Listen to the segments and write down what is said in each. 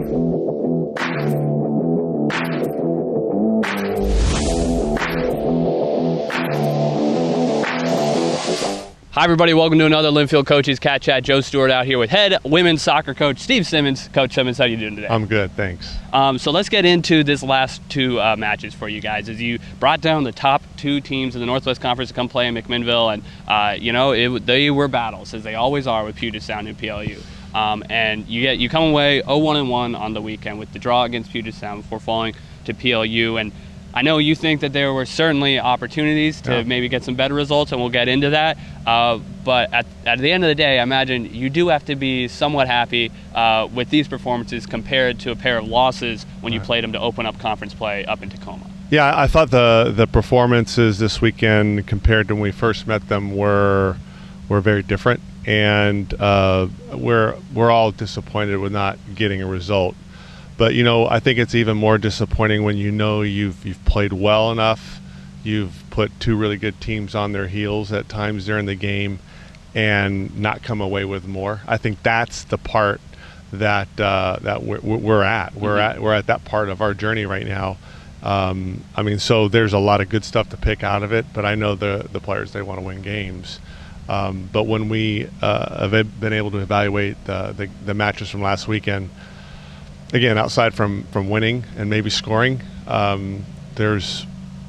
Hi everybody, welcome to another Linfield Coaches CatChat. Joe Stewart out here with head women's soccer coach Steve Simmons. Coach Simmons, how are you doing today? I'm good, thanks. So let's get into this last two matches for you guys. As you brought down the top two teams in the Northwest Conference to come play in McMinnville, and they were battles, as they always are with Puget Sound and PLU. And you come away 0-1-1 on the weekend with the draw against Puget Sound before falling to PLU. And I know you think that there were certainly opportunities to maybe get some better results, and we'll get into that. But at the end of the day, I imagine you do have to be somewhat happy with these performances compared to a pair of losses when you played them to open up conference play up in Tacoma. Yeah, I thought the performances this weekend compared to when we first met them were very different, and we're all disappointed with not getting a result. But I think it's even more disappointing when you've played well enough, you've put two really good teams on their heels at times during the game, and not come away with more. I think that's the part that we're at. We're at that part of our journey right now. So there's a lot of good stuff to pick out of it, but I know the players, they want to win games. But when we have been able to evaluate the matches from last weekend, again, outside from winning and maybe scoring, there's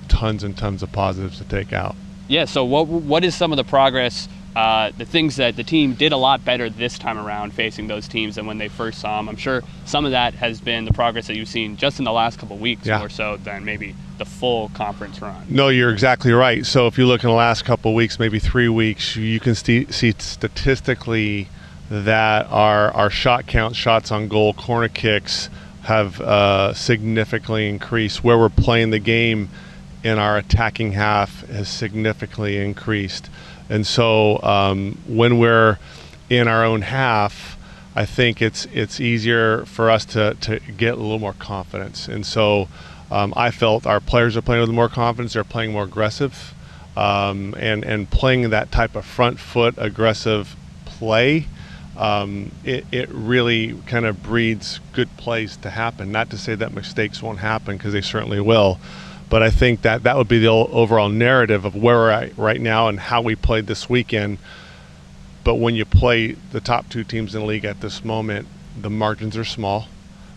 tons and tons of positives to take out. Yeah, so what is some of the progress, the things that the team did a lot better this time around facing those teams than when they first saw them? I'm sure some of that has been the progress that you've seen just in the last couple of weeks, more so than maybe the full conference run. No, you're exactly right. So if you look in the last couple of weeks, maybe 3 weeks, you can see statistically that our shot count, shots on goal, corner kicks have significantly increased. Where we're playing the game in our attacking half has significantly increased. And so when we're in our own half, I think it's easier for us to get a little more confidence. And so I felt our players are playing with more confidence. They're playing more aggressive, and playing that type of front foot aggressive play. It really kind of breeds good plays to happen. Not to say that mistakes won't happen, because they certainly will, but I think that would be the overall narrative of where we're at right now and how we played this weekend. But when you play the top two teams in the league at this moment, the margins are small,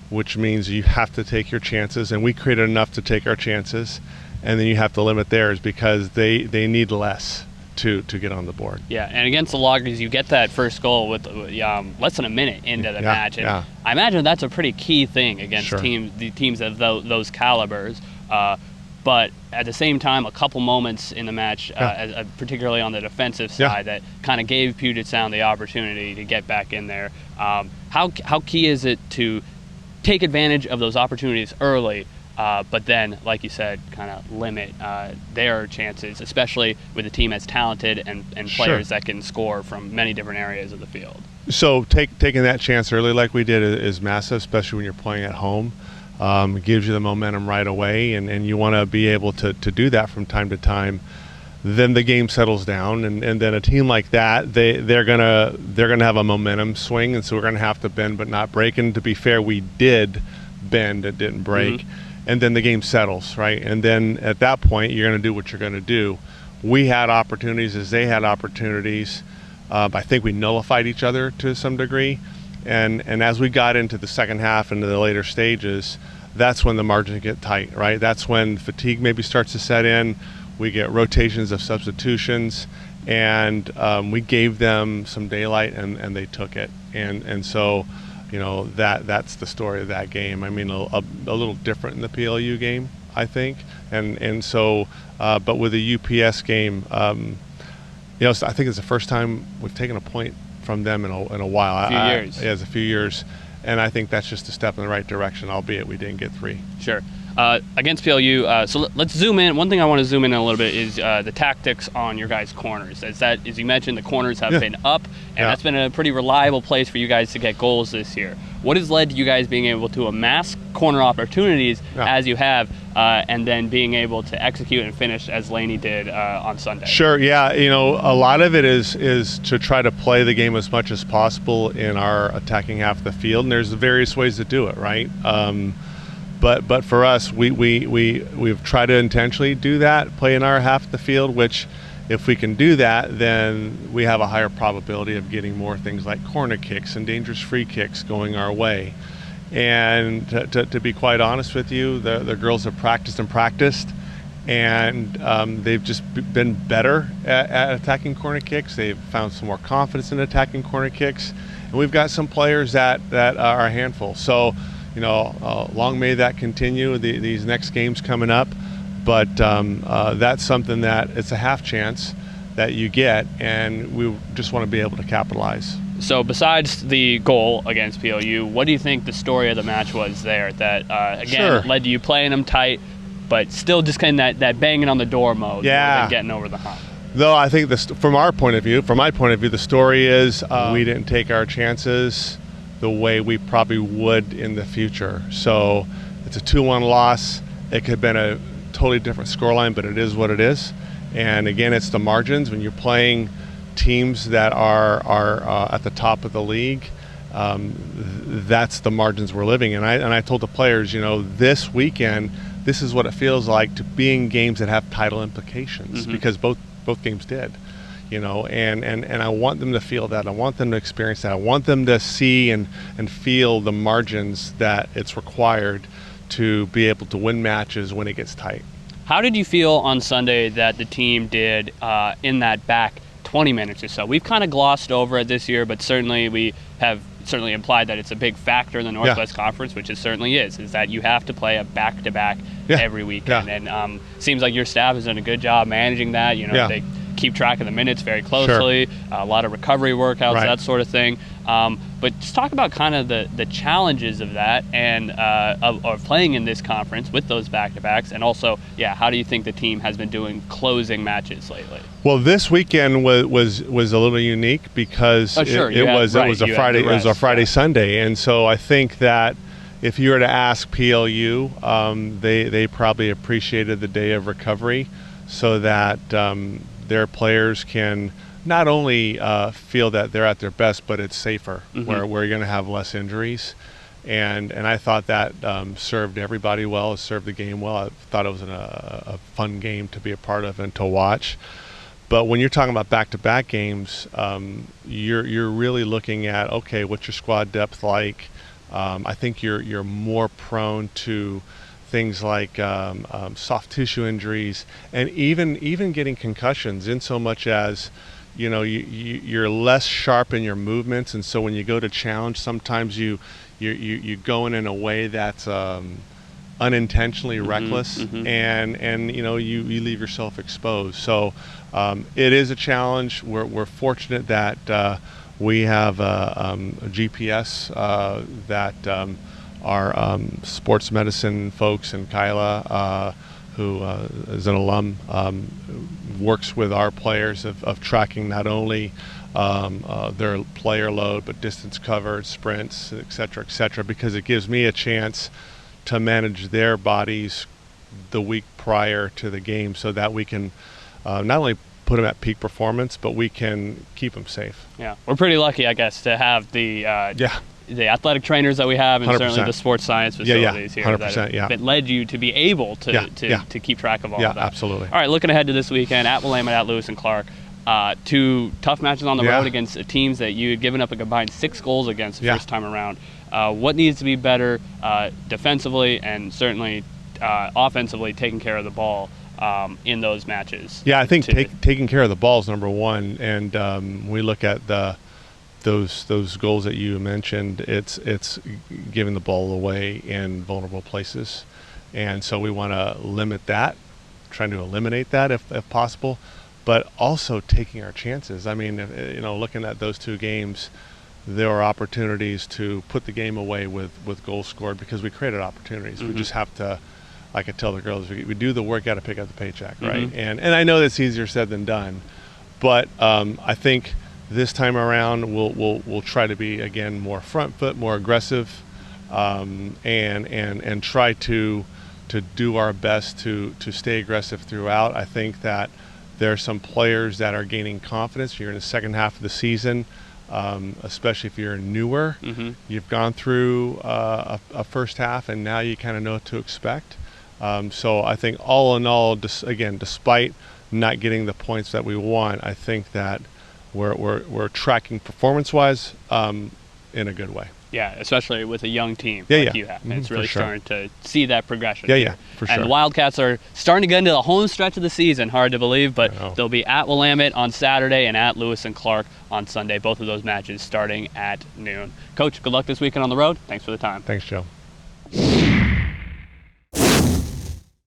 which means you have to take your chances, and we created enough to take our chances, and then you have to limit theirs because they need less to get on the board. Yeah, and against the Loggers, you get that first goal with less than a minute into the match. And I imagine that's a pretty key thing against teams of those calibers. But at the same time, a couple moments in the match, particularly on the defensive side, that kind of gave Puget Sound the opportunity to get back in there. How key is it to take advantage of those opportunities early, but then, like you said, kind of limit their chances, especially with a team as talented and players that can score from many different areas of the field? So taking that chance early like we did is massive, especially when you're playing at home. It gives you the momentum right away, and you want to be able to do that from time to time. Then the game settles down, and then a team like that, they're gonna have a momentum swing, and so we're gonna have to bend but not break. And to be fair, we did bend, it didn't break. And then the game settles, right? And then at that point, you're going to do what you're going to do. We had opportunities as they had opportunities. I think we nullified each other to some degree. And as we got into the second half, into the later stages, that's when the margins get tight, right? That's when fatigue maybe starts to set in. We get rotations of substitutions, and we gave them some daylight, and they took it. And so, that's the story of that game. I mean, a little different in the PLU game, I think. And so, but with the UPS game, I think it's the first time we've taken a point from them in a while. A few years. Yeah, it's a few years. And I think that's just a step in the right direction, albeit we didn't get 3. Sure. Against PLU, so let's zoom in. One thing I want to zoom in a little bit is the tactics on your guys' corners. As you mentioned, the corners have been up, and that's been a pretty reliable place for you guys to get goals this year. What has led to you guys being able to amass corner opportunities as you have, and then being able to execute and finish as Laney did on Sunday? Sure, yeah. A lot of it is to try to play the game as much as possible in our attacking half of the field, and there's various ways to do it, right? But for us, we've tried to intentionally do that, play in our half of the field, which if we can do that, then we have a higher probability of getting more things like corner kicks and dangerous free kicks going our way. And to be quite honest with you, the girls have practiced, and they've just been better at attacking corner kicks. They've found some more confidence in attacking corner kicks, and we've got some players that are a handful. So, long may that continue, these next games coming up. But that's something that it's a half chance that you get, and we just want to be able to capitalize. So besides the goal against PLU, what do you think the story of the match was there that, again, led to you playing them tight, but still just kind of that banging on the door mode more than getting over the hump? Though I think from my point of view, the story is we didn't take our chances the way we probably would in the future. So it's a 2-1 loss. It could have been a totally different scoreline, but it is what it is. And again, it's the margins. When you're playing teams that are at the top of the league, that's the margins we're living in. And I told the players, this weekend, this is what it feels like to be in games that have title implications, because both games did. And I want them to feel that. I want them to experience that. I want them to see and feel the margins that it's required to be able to win matches when it gets tight. How did you feel on Sunday that the team did in that back 20 minutes or so? We've kind of glossed over it this year, but certainly we have implied that it's a big factor in the Northwest Conference, which it certainly is that you have to play a back-to-back every weekend. And seems like your staff has done a good job managing that. They keep track of the minutes very closely, a lot of recovery workouts, that sort of thing. But just talk about kind of the challenges of that and of playing in this conference with those back-to-backs, and also, how do you think the team has been doing closing matches lately? Well, this weekend was a little unique because it was a Friday Sunday, and so I think that if you were to ask PLU, they probably appreciated the day of recovery, so that their players can not only feel that they're at their best, but it's safer, where you're going to have less injuries. And I thought that served everybody well. It served the game well. I thought it was a fun game to be a part of and to watch. But when you're talking about back-to-back games, you're really looking at, okay, what's your squad depth like? I think you're more prone to things like soft tissue injuries, and even getting concussions, in so much as you're less sharp in your movements, and so when you go to challenge, sometimes you go in a way that's unintentionally reckless, and you leave yourself exposed. So it is a challenge. We're fortunate that we have a GPS that our sports medicine folks, and Kyla, who is an alum, works with our players of tracking not only their player load, but distance covered, sprints, et cetera, because it gives me a chance to manage their bodies the week prior to the game, so that we can not only put them at peak performance, but we can keep them safe. Yeah, we're pretty lucky, I guess, to have the athletic trainers that we have, and 100%. Certainly the sports science facilities here that led you to be able to keep track of all of that. Yeah, absolutely. All right, looking ahead to this weekend, at Willamette, at Lewis and Clark, 2 tough matches on the road against teams that you had given up a combined 6 goals against the first time around. What needs to be better defensively and certainly offensively, taking care of the ball in those matches? Yeah, I think taking care of the ball is number one, and we look at those goals that you mentioned. It's giving the ball away in vulnerable places, and so we want to limit that, trying to eliminate that if possible, but also taking our chances. I mean, looking at those 2 games, there are opportunities to put the game away with goals scored because we created opportunities. We just have to like I tell the girls, we do the work, got to pick up the paycheck, right? And I know that's easier said than done, but I think this time around we'll try to be again more front foot, more aggressive, and try to do our best to stay aggressive throughout. I think that there are some players that are gaining confidence. You're in the second half of the season, especially if you're newer. You've gone through a first half, and now you kind of know what to expect. So I think all in all, again, despite not getting the points that we want, I think that we're tracking performance-wise in a good way. Yeah, especially with a young team you have. It's really starting to see that progression. For sure. And the Wildcats are starting to get into the home stretch of the season. Hard to believe, but they'll be at Willamette on Saturday and at Lewis and Clark on Sunday. Both of those matches starting at noon. Coach, good luck this weekend on the road. Thanks for the time. Thanks, Joe.